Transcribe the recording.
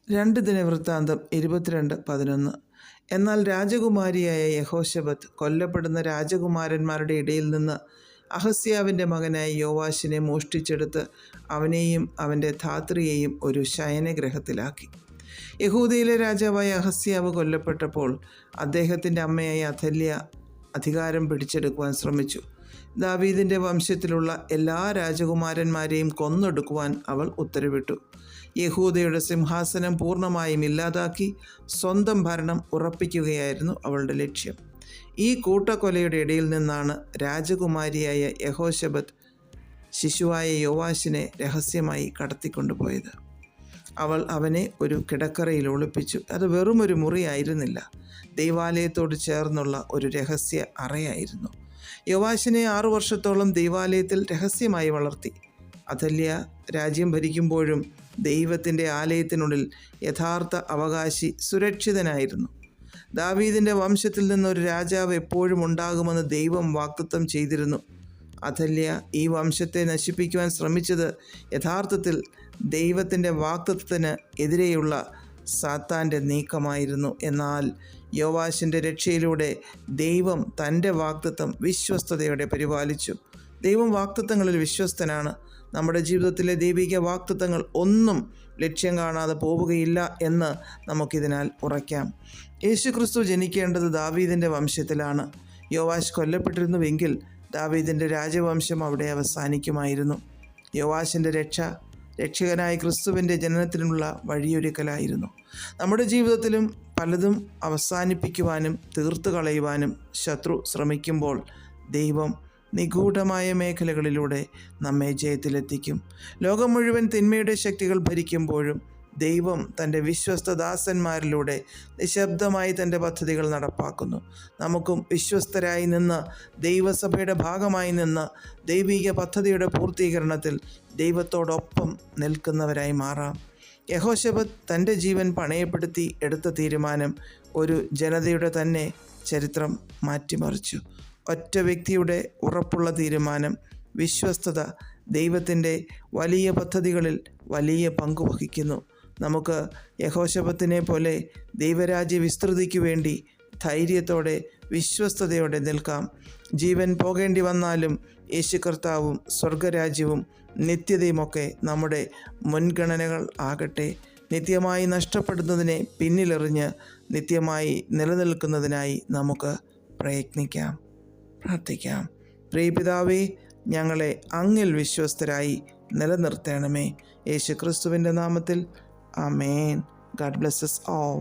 2 ദിനവൃത്താന്തം 22:11. എന്നാൽ രാജകുമാരിയായ യഹോശബത്ത് കൊല്ലപ്പെടുന്ന രാജകുമാരന്മാരുടെ ഇടയിൽ നിന്ന് അഹസ്യാവിൻ്റെ മകനായ യോവാശിനെ മോഷ്ടിച്ചെടുത്ത് അവനെയും അവൻ്റെ ധാത്രിയെയും ഒരു ശയനഗ്രഹത്തിലാക്കി. യഹൂദയിലെ രാജാവായ അഹസ്യാവ് കൊല്ലപ്പെട്ടപ്പോൾ അദ്ദേഹത്തിൻ്റെ അമ്മയായ അഥല്യ അധികാരം പിടിച്ചെടുക്കുവാൻ ശ്രമിച്ചു. ദാവീദിൻ്റെ വംശത്തിലുള്ള എല്ലാ രാജകുമാരന്മാരെയും കൊന്നൊടുക്കുവാൻ അവൾ ഉത്തരവിട്ടു. യഹൂദയുടെ സിംഹാസനം പൂർണ്ണമായും ഇല്ലാതാക്കി സ്വന്തം ഭരണം ഉറപ്പിക്കുകയായിരുന്നു അവളുടെ ലക്ഷ്യം. ഈ കൂട്ടക്കൊലയുടെ ഇടയിൽ നിന്നാണ് രാജകുമാരിയായ യഹോശബത്ത് ശിശുവായ യോവാശിനെ രഹസ്യമായി കടത്തിക്കൊണ്ടുപോയത്. അവൾ അവനെ ഒരു കിടക്കറയിൽ ഒളിപ്പിച്ചു. അത് വെറുമൊരു മുറിയായിരുന്നില്ല, ദൈവാലയത്തോട് ചേർന്നുള്ള ഒരു രഹസ്യ അറയായിരുന്നു. യോവാശിനെ 6 വർഷത്തോളം ദൈവാലയത്തിൽ രഹസ്യമായി വളർത്തി. അഥല്യ രാജ്യം ഭരിക്കുമ്പോഴും ദൈവത്തിൻ്റെ ആലയത്തിനുള്ളിൽ യഥാർത്ഥ അവകാശി സുരക്ഷിതനായിരുന്നു. ദാവീദിൻ്റെ വംശത്തിൽ നിന്നൊരു രാജാവ് എപ്പോഴും ഉണ്ടാകുമെന്ന് ദൈവം വാഗ്ദത്തം ചെയ്തിരുന്നു. അഥല്യ ഈ വംശത്തെ നശിപ്പിക്കുവാൻ ശ്രമിച്ചത് യഥാർത്ഥത്തിൽ ദൈവത്തിൻ്റെ വാഗ്ദത്തത്തിന് എതിരെയുള്ള സാത്താൻ്റെ നീക്കമായിരുന്നു. എന്നാൽ യോവാശിൻ്റെ രക്ഷയിലൂടെ ദൈവം തൻ്റെ വാഗ്ദത്തം വിശ്വസ്തയോടെ പരിപാലിച്ചു. ദൈവം വാഗ്ദത്തങ്ങളിൽ വിശ്വസ്തനാണ്. നമ്മുടെ ജീവിതത്തിലെ ദൈവിക വാഗ്ദത്തങ്ങൾ ഒന്നും ലക്ഷ്യം കാണാതെ പോവുകയില്ല എന്ന് നമുക്കിതിനാൽ ഉറയ്ക്കാം. യേശുക്രിസ്തു ജനിക്കേണ്ടത് ദാവീദിൻ്റെ വംശത്തിലാണ്. യോവാശ് കൊല്ലപ്പെട്ടിരുന്നുവെങ്കിൽ ദാവീദിൻ്റെ രാജവംശം അവിടെ അവസാനിക്കുമായിരുന്നു. യോവാശിൻ്റെ രക്ഷകനായ ക്രിസ്തുവിൻ്റെ ജനനത്തിനുള്ള വഴിയൊരുക്കലായിരുന്നു. നമ്മുടെ ജീവിതത്തിലും പലതും അവസാനിപ്പിക്കുവാനും തീർത്തു കളയുവാനും ശത്രു ശ്രമിക്കുമ്പോൾ ദൈവം നിഗൂഢമായ മേഖലകളിലൂടെ നമ്മെ ജയത്തിലെത്തിക്കും. ലോകം മുഴുവൻ തിന്മയുടെ ശക്തികൾ ഭരിക്കുമ്പോഴും ദൈവം തൻ്റെ വിശ്വസ്തദാസന്മാരിലൂടെ നിശബ്ദമായി തൻ്റെ പദ്ധതികൾ നടപ്പാക്കുന്നു. നമുക്കും വിശ്വസ്തരായി നിന്ന് ദൈവസഭയുടെ ഭാഗമായി നിന്ന് ദൈവിക പദ്ധതിയുടെ പൂർത്തീകരണത്തിൽ ദൈവത്തോടൊപ്പം നിൽക്കുന്നവരായി മാറാം. യഹോശബത്ത് തൻ്റെ ജീവൻ പണയപ്പെടുത്തി എടുത്ത തീരുമാനം ഒരു ജനതയുടെ തന്നെ ചരിത്രം മാറ്റിമറിച്ചു. ഒറ്റ വ്യക്തിയുടെ ഉറപ്പുള്ള തീരുമാനം, വിശ്വസ്തത ദൈവത്തിൻ്റെ വലിയ പദ്ധതികളിൽ വലിയ പങ്ക് വഹിക്കുന്നു. നമുക്ക് യഹോശബത്തിനെ പോലെ ദൈവരാജ്യ വിസ്തൃതിക്കു വേണ്ടി ധൈര്യത്തോടെ വിശ്വസ്തയോടെ നിൽക്കാം. ജീവൻ പോകേണ്ടി വന്നാലും യേശു കർത്താവും സ്വർഗരാജ്യവും നിത്യതയുമൊക്കെ നമ്മുടെ മുൻഗണനകൾ ആകട്ടെ. നിത്യമായി നഷ്ടപ്പെടുന്നതിനെ പിന്നിലെറിഞ്ഞ് നിത്യമായി നിലനിൽക്കുന്നതിനായി നമുക്ക് പ്രയത്നിക്കാം, പ്രാർത്ഥിക്കാം. പ്രിയപിതാവേ, ഞങ്ങളെ അങ്ങിൽ വിശ്വസ്തരായി നിലനിർത്തണമേ. യേശു ക്രിസ്തുവിൻ്റെ നാമത്തിൽ ആമേൻ. God bless us all.